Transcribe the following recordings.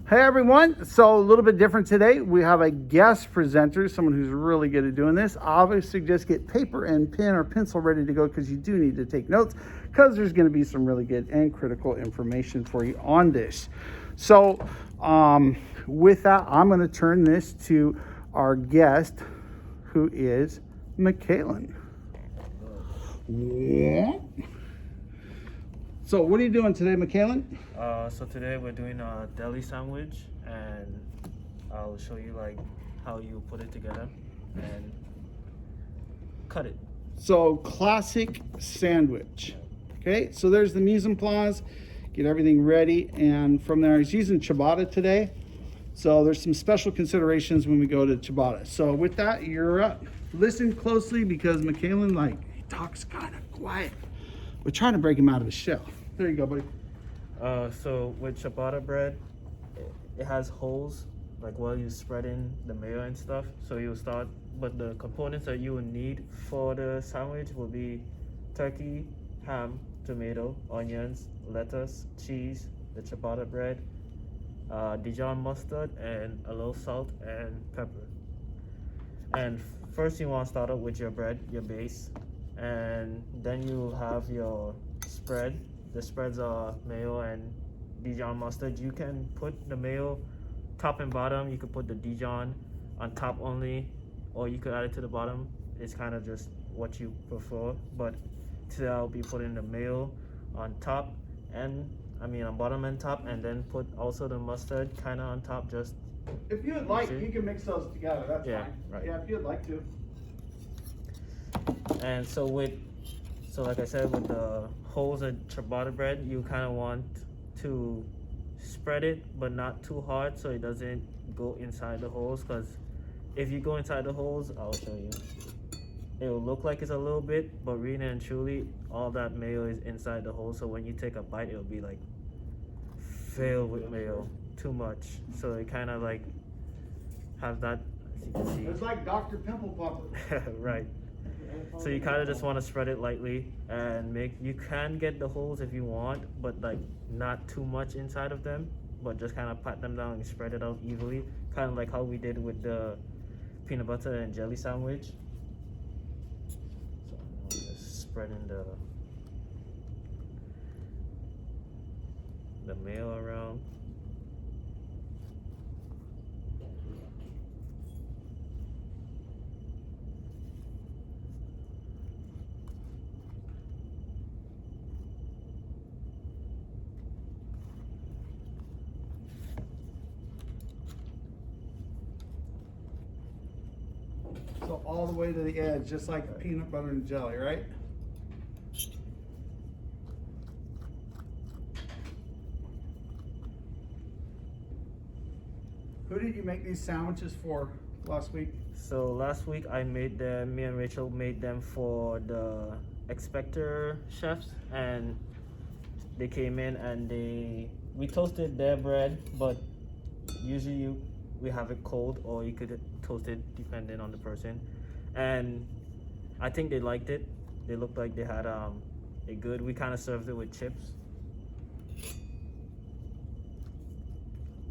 Hey everyone, so a little bit different today. We have a guest presenter, someone who's really good at doing this. Obviously, just get paper and pen or pencil ready to go because you do need to take notes because there's going to be some really good and critical information for you on this. So, with that, I'm going to turn this to our guest, who is McKalen. Yeah. So, what are you doing today, McKalen? So today we're doing a deli sandwich, and I'll show you like how you put it together and cut it. So classic sandwich. Okay, so there's the mise en place. Get everything ready, and from there, he's using ciabatta today. So there's some special considerations when we go to ciabatta. So with that, you're up. Listen closely because McKalen, he talks kind of quiet. We're trying to break him out of his shell. There you go, buddy. So with ciabatta bread, it has holes like while you're spreading the mayo and stuff. So you'll start, but the components that you will need for the sandwich will be turkey, ham, tomato, onions, lettuce, cheese, the ciabatta bread, Dijon mustard, and a little salt and pepper. And first you want to start out with your bread, your base, and then you have your spread. The spreads are mayo and Dijon mustard. You can put the mayo top and bottom. You could put the Dijon on top only, or you could add it to the bottom. It's kind of just what you prefer. But today I'll be putting the mayo on top on bottom and top, and then put also the mustard kind of on top. Just if you would like, you can mix those together. That's fine. Right. Yeah, if you'd like to. And so like I said, with the holes in ciabatta bread, you kind of want to spread it, but not too hard so it doesn't go inside the holes. Because if you go inside the holes, I'll show you. It will look like it's a little bit, but really and truly, all that mayo is inside the hole. So when you take a bite, it'll be like filled with mayo, too much. So it kind of like have that, as you can see. It's like Dr. Pimple Popper. Right. So you kind of just want to spread it lightly and you can get the holes if you want, but like not too much inside of them, but just kind of pat them down and spread it out evenly, kind of like how we did with the peanut butter and jelly sandwich. So I'm just spreading the mayo around. So all the way to the edge, just like peanut butter and jelly, right? Who did you make these sandwiches for last week? So last week me and Rachel made them for the Expector chefs, and they came in and we toasted their bread, but usually we have it cold, or you could toast it depending on the person. And I think they liked it. They looked like they had we kind of served it with chips.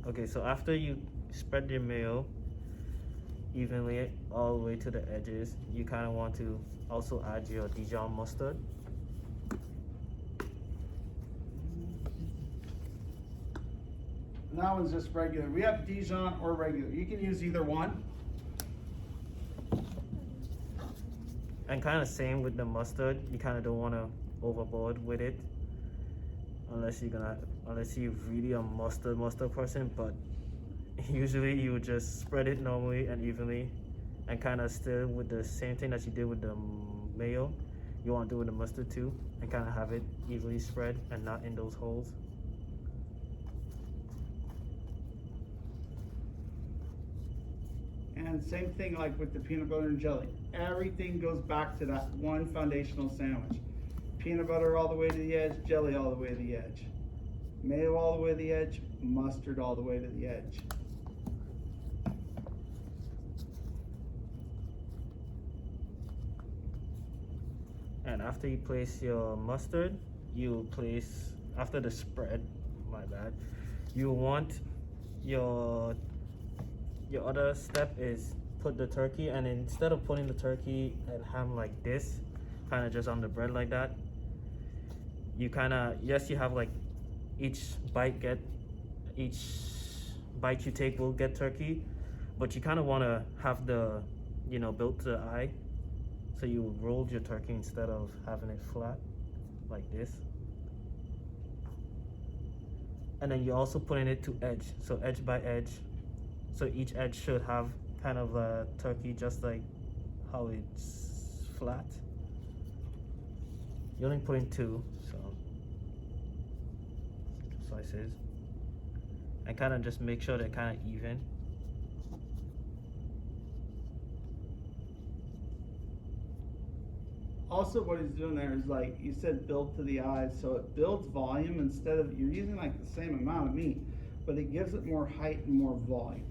Okay, so after you spread your mayo evenly all the way to the edges, you kind of want to also add your Dijon mustard. And that one's just regular. We have Dijon or regular. You can use either one. And kind of same with the mustard. You kind of don't want to overboard with it, unless you're really a mustard person. But usually you would just spread it normally and evenly, and kind of still with the same thing that you did with the mayo. You want to do with the mustard too, and kind of have it evenly spread and not in those holes. And same thing like with the peanut butter and jelly. Everything goes back to that one foundational sandwich. Peanut butter all the way to the edge, jelly all the way to the edge. Mayo all the way to the edge, mustard all the way to the edge. And after you place your mustard, you place, after the spread, my bad, you want your other step is put the turkey, and instead of putting the turkey and ham like this, kind of just on the bread like that, you kind of, yes, you have like each bite you take will get turkey, but you kind of want to have the, you know, built to the eye, so you rolled your turkey instead of having it flat like this. And then you're also putting it to edge, so edge by edge, so each edge should have kind of a turkey just like how it's flat. You're only putting 2, so slices, and kind of just make sure they're kind of even. Also, what he's doing there is, like you said, build to the eyes, so it builds volume instead of, you're using like the same amount of meat, but it gives it more height and more volume.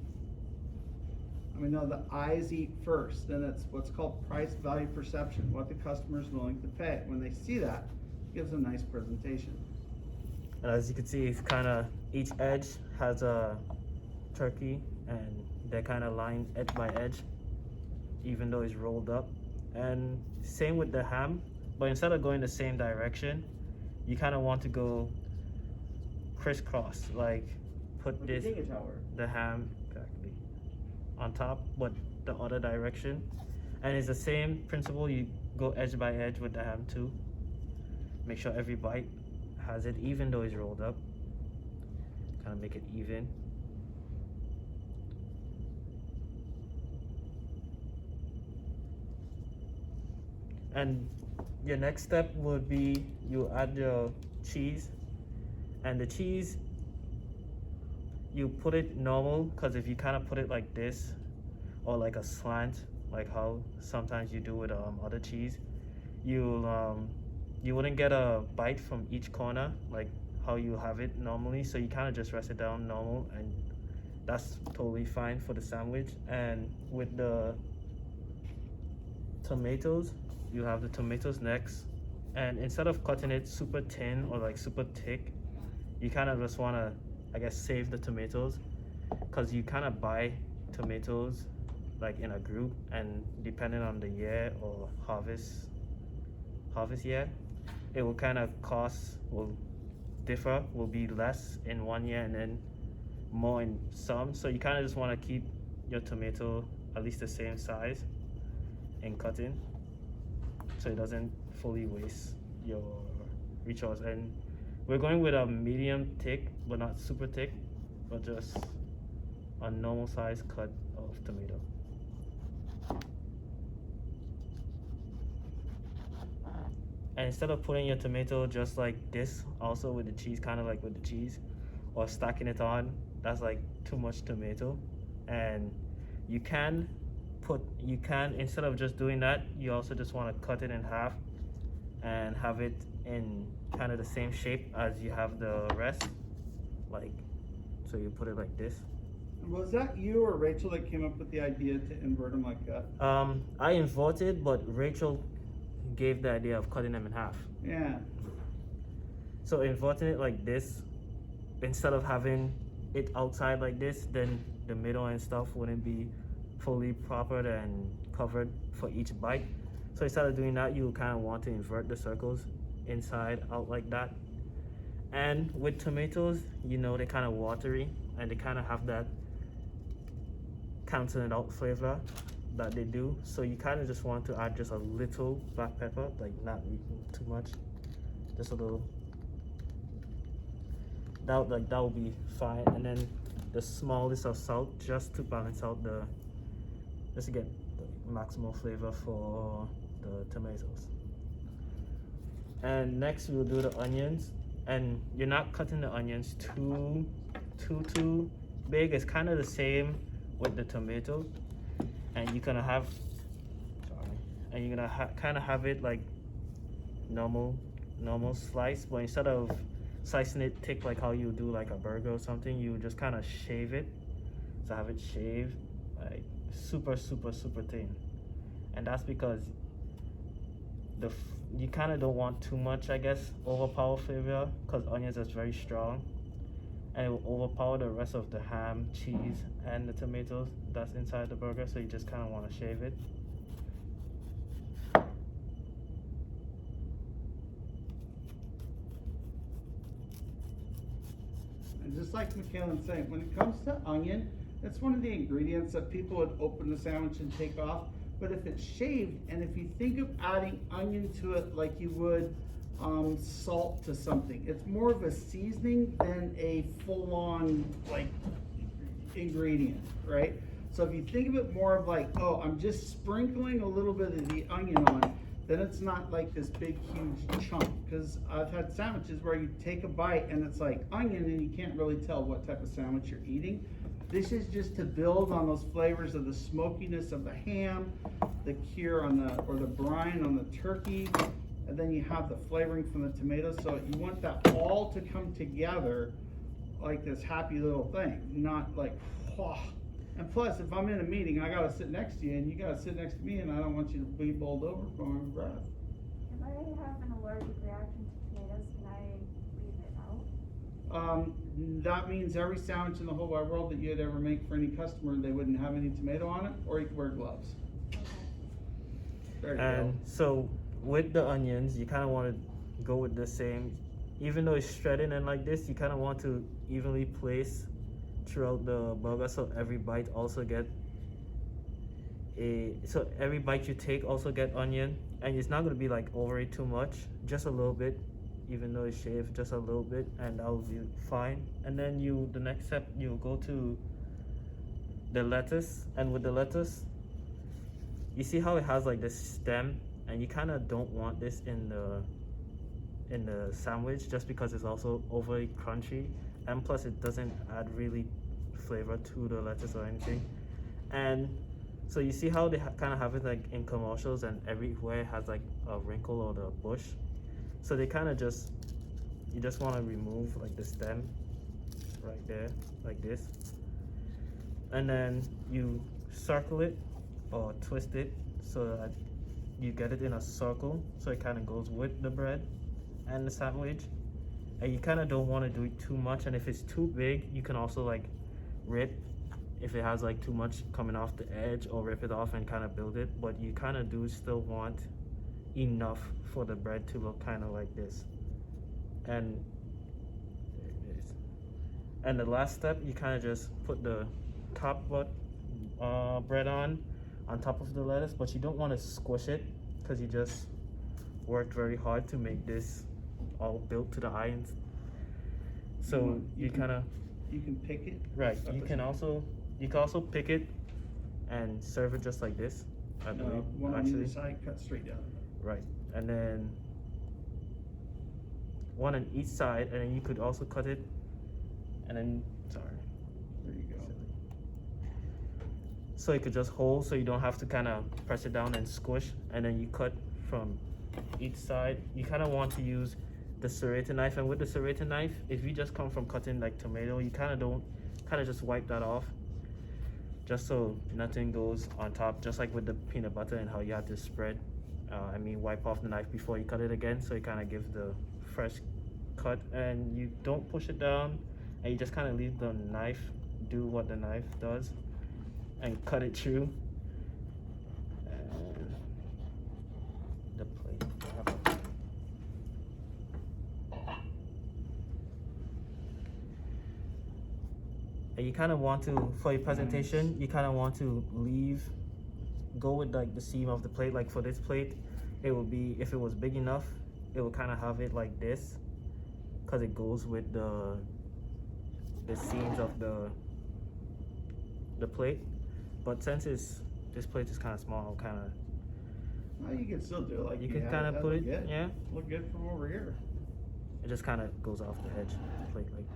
And we know the eyes eat first, and it's what's called price value perception, what the customer is willing to pay. When they see that, it gives a nice presentation. And as you can see, it's kind of, each edge has a turkey, and they're kind of lined edge by edge, even though it's rolled up. And same with the ham, but instead of going the same direction, you kind of want to go crisscross, like put this, the ham exactly on top, but the other direction. And it's the same principle, you go edge by edge with the ham too. Make sure every bite has it, even though it's rolled up. Kind of make it even. And your next step would be you add your cheese, and the cheese, you put it normal, because if you kind of put it like this or like a slant, like how sometimes you do with other cheese, you wouldn't get a bite from each corner like how you have it normally. So you kind of just rest it down normal, and that's totally fine for the sandwich. And with the tomatoes, you have the tomatoes next, and instead of cutting it super thin or like super thick, you kind of just want to, I guess, save the tomatoes, because you kind of buy tomatoes like in a group, and depending on the year or harvest year, it will kind of will differ, will be less in one year and then more in some. So you kind of just want to keep your tomato at least the same size in cutting, so it doesn't fully waste your resource. And we're going with a medium thick, but not super thick, but just a normal size cut of tomato. And instead of putting your tomato just like this, also with the cheese, kind of like with the cheese, or stacking it on, that's like too much tomato. And you can, instead of just doing that, you also just want to cut it in half and have it in kind of the same shape as you have the rest, like, so you put it like this. Was that you or Rachel that came up with the idea to invert them like that? I inverted, but Rachel gave the idea of cutting them in half. Yeah. So inverting it like this, instead of having it outside like this, then the middle and stuff wouldn't be fully proper and covered for each bite. So instead of doing that, you kind of want to invert the circles inside out like that. And with tomatoes, you know, they're kind of watery, and they kind of have that canceling out flavor that they do. So you kind of just want to add just a little black pepper, like not too much, just a little. That will be fine. And then the smallest of salt, just to balance out just to get the maximal flavor for the tomatoes. And next we'll do the onions, and you're not cutting the onions too big. It's kind of the same with the tomato, and you're gonna have, and you're gonna kind of have it like normal slice, but instead of slicing it thick like how you do like a burger or something, you just kind of shave it. So have it shaved like super thin, and that's because you kind of don't want too much, I guess, overpower flavor, because onions is very strong, and it will overpower the rest of the ham, cheese, and the tomatoes that's inside the burger. So you just kind of want to shave it. And just like Michaelin's saying, when it comes to onion, it's one of the ingredients that people would open the sandwich and take off. But if it's shaved, and if you think of adding onion to it like you would salt to something, it's more of a seasoning than a full-on like ingredient, right? So if you think of it more of like, oh, I'm just sprinkling a little bit of the onion on, then it's not like this big huge chunk. Because I've had sandwiches where you take a bite and it's like onion and you can't really tell what type of sandwich you're eating. This is just to build on those flavors of the smokiness of the ham, the cure on the, or the brine on the turkey, and then you have the flavoring from the tomatoes. So you want that all to come together like this happy little thing, not like, whoa. And plus, if I'm in a meeting, I gotta sit next to you, and you gotta sit next to me, and I don't want you to be bowled over from my breath. If I have an allergic reaction to tomatoes, can I leave it out? That means every sandwich in the whole wide world that you'd ever make for any customer, they wouldn't have any tomato on it, or you could wear gloves. Okay. There you And go. so with the onions, you kind of want to go with the same, even though it's shredded and like this, you kind of want to evenly place throughout the burger, so every bite also get so every bite you take also get onion, and it's not going to be like over it too much, just a little bit, even though it's shaved, just a little bit, and that will be fine. And then the next step, you go to the lettuce, and with the lettuce, you see how it has like this stem, and you kind of don't want this in the sandwich, just because it's also overly crunchy, and plus it doesn't add really flavor to the lettuce or anything. And so you see how they kind of have it like in commercials, and everywhere it has like a wrinkle or the bush. So they kind of you just want to remove like the stem right there, like this, and then you circle it or twist it so that you get it in a circle, so it kind of goes with the bread and the sandwich. And you kind of don't want to do it too much, and if it's too big, you can also like rip if it has like too much coming off the edge, or rip it off and kind of build it. But you kind of do still want enough for the bread to look kind of like this. And there it is. And the last step, you kind of just put the top bread on top of the lettuce, but you don't want to squish it, because you just worked very hard to make this all built to the irons. So you kind of, you can pick it. right, you can also pick it and serve it just like this, I believe, One on actually. either side, cut straight down. Right, and then one on each side, and then you could also cut it, and then, sorry. There you go. So you could just hold, so you don't have to kind of press it down and squish, and then you cut from each side. You kind of want to use the serrated knife, and with the serrated knife, if you just come from cutting like tomato, you kind of just wipe that off, just so nothing goes on top, just like with the peanut butter and how you have to spread. Wipe off the knife before you cut it again, so it kind of gives the fresh cut, and you don't push it down, and you just kind of leave the knife do what the knife does and cut it through. And the plate. And you kind of want to, for your presentation, you kind of want to go with like the seam of the plate. Like for this plate, it would be, if it was big enough, it would kind of have it like this, because it goes with the seams of the plate. But since this plate is kind of small, kind of, Well, you can still do it like you can have kind of that put look it, good. yeah, Look good from over here. it just kind of goes off the edge of the plate, like.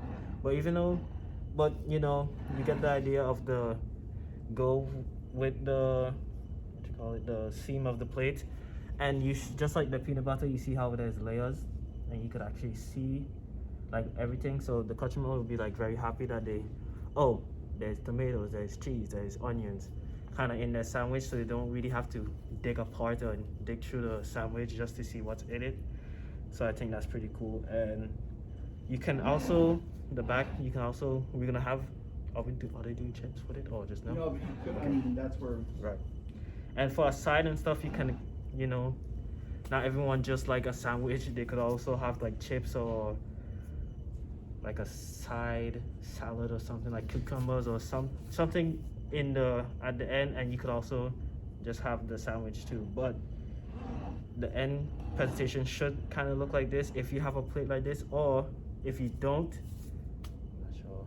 But you get the idea of go with the, the seam of the plate. And you just like the peanut butter, you see how there's layers, and you could actually see like everything. So the customer will be like very happy that there's tomatoes, there's cheese, there's onions, kind of in their sandwich, so they don't really have to dig apart or dig through the sandwich just to see what's in it. So I think that's pretty cool. And you can also the back, you can also, we're gonna have, are they doing chips with it or just no? No, but you could, I mean, that's where. Right. And for a side and stuff, you can, you know, not everyone just like a sandwich. They could also have like chips or like a side salad or something like cucumbers or something in the at the end, and you could also just have the sandwich too. But the end presentation should kind of look like this if you have a plate like this, or if you don't, I'm not sure,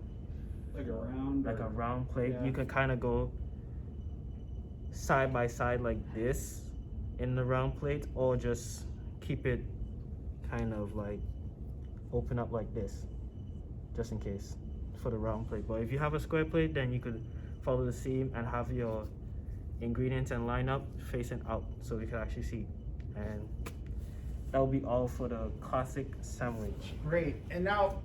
Like a round. like a round plate, yeah. you can kind of go side by side like this in the round plate, or just keep it kind of like open up like this, just in case for the round plate. But if you have a square plate, then you could follow the seam and have your ingredients and line up facing out so you can actually see. And that will be all for the classic sandwich. Great. And now,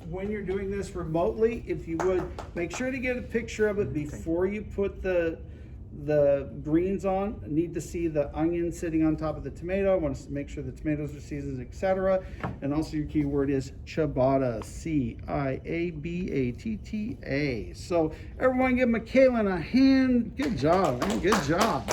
when you're doing this remotely, if you would, make sure to get a picture of it before you put the greens on. I need to see the onion sitting on top of the tomato. I want to make sure the tomatoes are seasoned, etc. And also your keyword is ciabatta, C-I-A-B-A-T-T-A. So everyone give Michaela a hand. Good job, man. Good job.